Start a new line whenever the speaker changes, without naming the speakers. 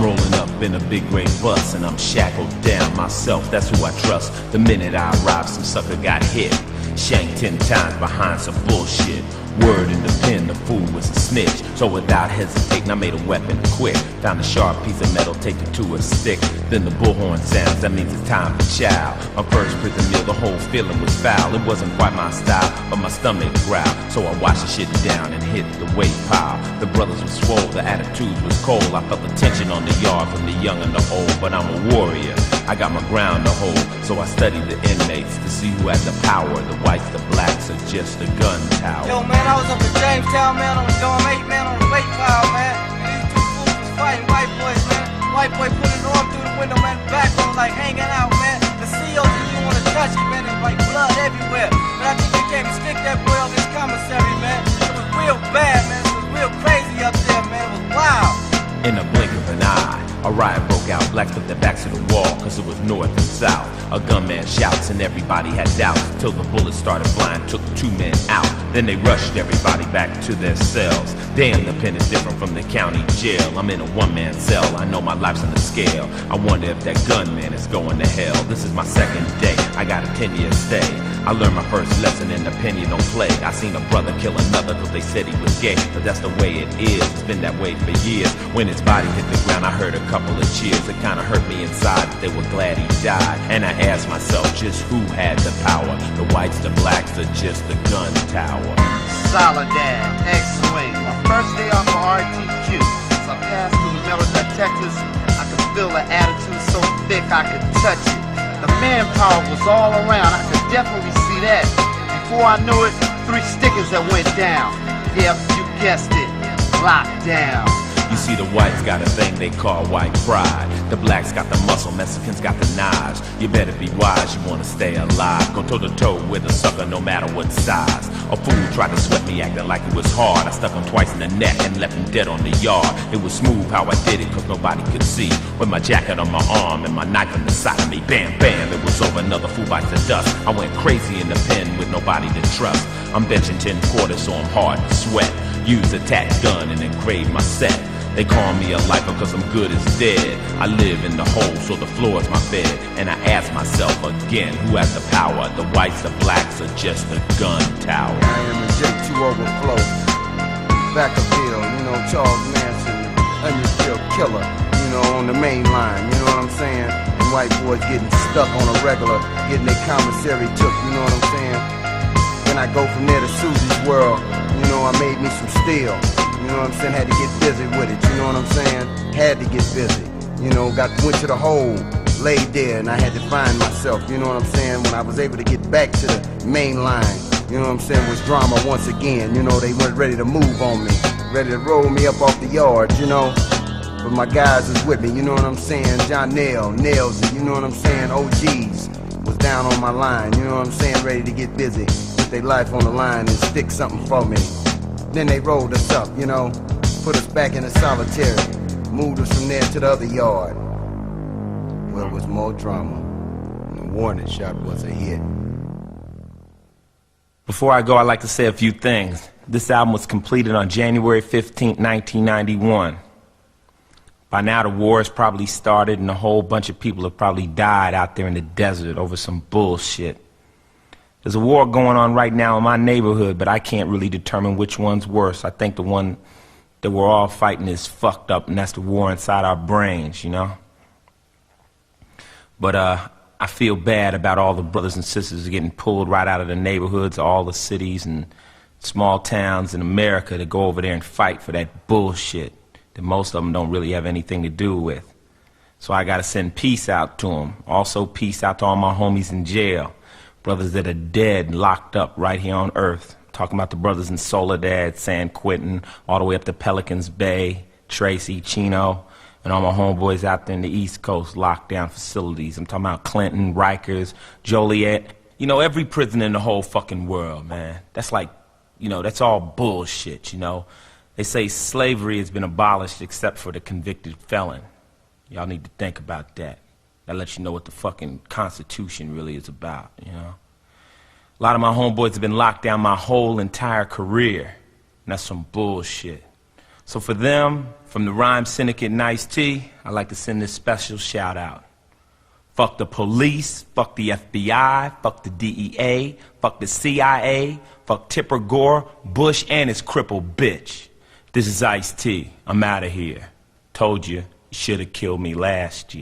I'm rolling up in a big gray bus and I'm shackled down myself, that's who I trust. The minute I arrived, some sucker got hit, shanked 10 times behind some bullshit. Word in the pen, the fool was a snitch. So without hesitating, I made a weapon quick. Found a sharp piece of metal, take it to a stick. Then the bullhorn sounds, that means it's time for chow. My first prison meal, the whole feeling was foul. It wasn't quite my style, but my stomach growled. So I washed the shit down and hit the weight pile. The brothers were swole, the attitude was cold. I felt the tension on the yard from the young and the old. But I'm a warrior, I got my ground to hold. So I studied the inmates to see who had the power. The whites, the blacks, or just a gun tower.
Yo, man, I was up in Jamestown, man, on the dorm 8, man, on the weight pile, man. And these two fools was fighting white boys, man. White boy put his arm through the window, man, back on like hanging out, man. The CEOs didn't even want to touch him, man. There was like blood everywhere. But I think they came to stick that boy on this commissary, man. It was real bad, man. It was real crazy up there, man. It was wild.
In a blink of an eye, a riot broke out. Blacks put their backs to the wall, cause it was north and south. A gunman shouts and everybody had doubts, till the bullets started flying, took 2 men out. Then they rushed everybody back to their cells. Damn, the pen is different from the county jail. I'm in a one-man cell, I know my life's on the scale. I wonder if that gunman is going to hell. This is my 2nd day, I got a 10-year stay. I learned my first lesson in the pen you don't play. I seen a brother kill another cause they said he was gay. But that's the way it is, it's been that way for years. When his body hit the ground I heard a couple of cheers. It kinda hurt me inside, but they were glad he died. And I asked myself just who had the power. The whites, the blacks, or just the gun tower.
Soledad, X-Wing, my first day off of RTQ. As I passed through the metal detectors, I could feel the attitude so thick I could touch it. The manpower was all around, I could definitely see that. Before I knew it, 3 stickers that went down. Yep, you guessed it, locked down.
You see, the whites got a thing they call white pride. The blacks got the muscle, Mexicans got the knives. You better be wise, you wanna stay alive. Go toe to toe with a sucker no matter what size. A fool tried to sweat me acting like it was hard. I stuck him twice in the neck and left him dead on the yard. It was smooth how I did it cause nobody could see. With my jacket on my arm and my knife on the side of me. Bam, bam, it was over, another fool bites the dust. I went crazy in the pen with nobody to trust. I'm benching 10 quarters so I'm hard to sweat. Use a tack gun and engrave my set. They call me a lifer cause I'm good as dead. I live in the hole so the floor is my bed. And I ask myself again, who has the power? The whites, the blacks, or just the gun tower?
I am a J2 Overflow, back appeal, you know, Charles Manson, onion killer, you know, on the main line, you know what I'm saying? And white boys getting stuck on a regular, getting their commissary took, you know what I'm saying? Then I go from there to Susie's World, you know, I made me some steel. You know what I'm saying? Had to get busy with it, you know what I'm saying? Had to get busy. You know, went to the hole, laid there, and I had to find myself, you know what I'm saying? When I was able to get back to the main line, you know what I'm saying, was drama once again. You know, they weren't ready to move on me, ready to roll me up off the yard, you know? But my guys was with me, you know what I'm saying? John Nails it, you know what I'm saying? OGs was down on my line, you know what I'm saying? Ready to get busy, put their life on the line and stick something for me. Then they rolled us up, you know, put us back in the solitary, moved us from there to the other yard, where it was more drama, and the warning shot was a hit.
Before I go, I'd like to say a few things. This album was completed on January 15, 1991. By now the war has probably started and a whole bunch of people have probably died out there in the desert over some bullshit. There's a war going on right now in my neighborhood, but I can't really determine which one's worse. I think the one that we're all fighting is fucked up, and that's the war inside our brains, you know? But I feel bad about all the brothers and sisters getting pulled right out of the neighborhoods, all the cities and small towns in America to go over there and fight for that bullshit that most of them don't really have anything to do with. So I gotta send peace out to them. Also peace out to all my homies in jail. Brothers that are dead and locked up right here on Earth. Talking about the brothers in Soledad, San Quentin, all the way up to Pelicans Bay, Tracy, Chino, and all my homeboys out there in the East Coast, lockdown facilities. I'm talking about Clinton, Rikers, Joliet. You know, every prison in the whole fucking world, man. That's like, you know, that's all bullshit, you know. They say slavery has been abolished except for the convicted felon. Y'all need to think about that. That lets you know what the fucking Constitution really is about, you know. A lot of my homeboys have been locked down my whole entire career, and that's some bullshit. So for them, from the Rhyme Syndicate and Ice-T, I'd like to send this special shout out. Fuck the police, fuck the FBI, fuck the DEA, fuck the CIA, fuck Tipper Gore, Bush, and his crippled bitch. This is Ice-T. I'm out of here. Told you, you should have killed me last year.